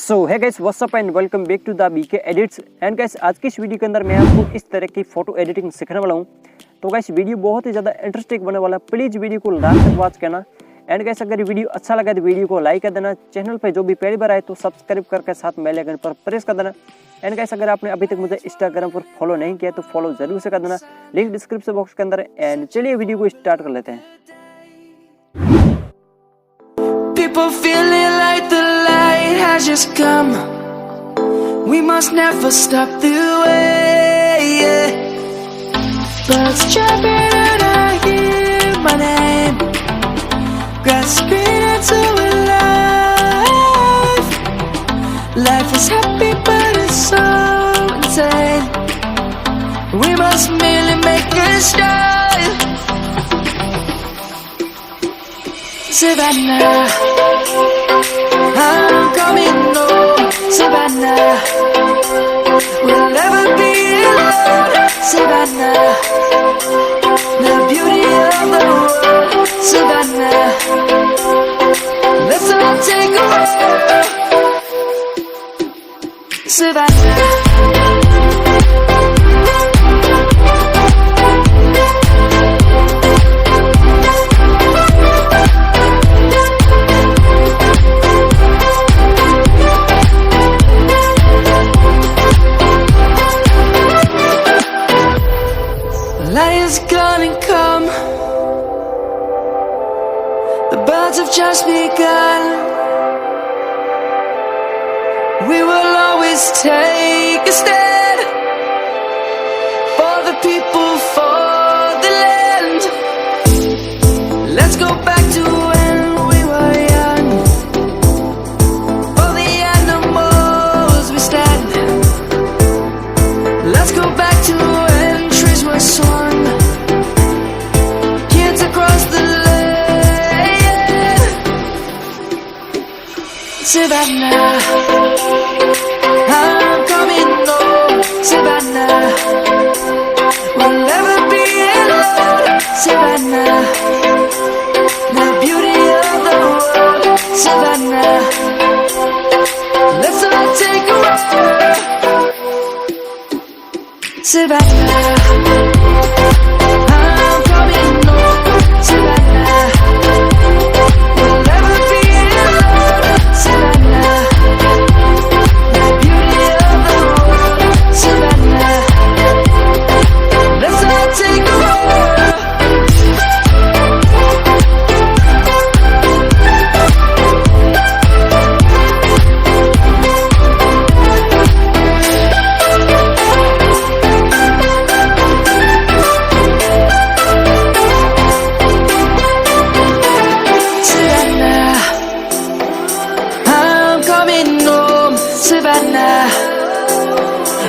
So hey guys, what's up and welcome back to the BK edits. And guys, आज की इस video के अंदर मैं आपको इस तरह की फोटो एडिटिंग सिखाने वाला हूं। तो गाइस, वीडियो बहुत ही ज़्यादा इंटरेस्टिंग बनने वाला है, प्लीज़ वीडियो को लास्ट तक वॉच करना। एंड गाइस, अगर वीडियो अच्छा लगा तो वीडियो को लाइक कर देना, चैनल पर जो भी पहली बार आए तो सब्सक्राइब करके साथ बेल आइकन पर प्रेस कर देना। एंड गाइस, अगर आपने अभी तक मुझे इंस्टाग्राम पर फॉलो नहीं किया तो फॉलो जरूर से कर देना, लिंक डिस्क्रिप्शन बॉक्स के अंदर है। एंड चलिए वीडियो को स्टार्ट कर लेते हैं। People feeling like the light has just come. We must never stop the way, yeah. Birds chirping and I hear my name, grasping into life. Life is happy but it's so insane. We must merely make a start. Savannah, I'm coming home. Savannah, we'll never be alone. Savannah, the beauty of the world. Savannah, let's all take a walk. Savannah. Light is gonna come. The birds have just begun. We will always take a stand for the people, for the land. Let's go back to when we were young. For the animals we stand. Let's go back to when trees were swung. Savannah, I'm coming home. Savannah, we'll never be alone. Savannah, the beauty of the world. Savannah, let's all take a walk. Savannah, I'm coming home. Savannah, we'll never be alone. Savannah, the beauty of the world. Savannah, let's all take a walk. Savannah,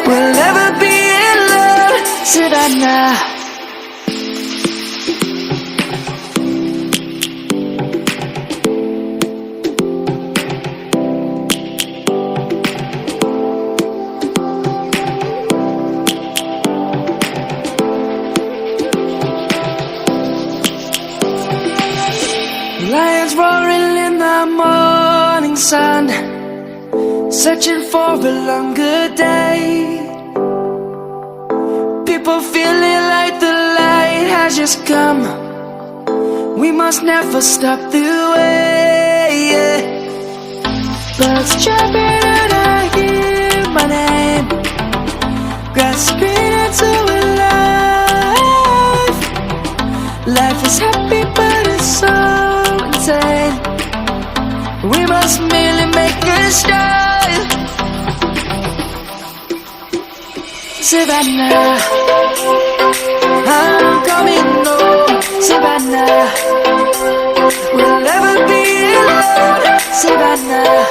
we'll never be alone. Savannah. Lions roaring in the morning sun, searching for a longer day. People feeling like the light has just come. We must never stop the way, yeah. Birds chirping and I hear my name, grasping into life. Life is happy but it's so insane. We must merely make a start. Savannah, I'm coming home. Savannah, we'll never be alone. Savannah,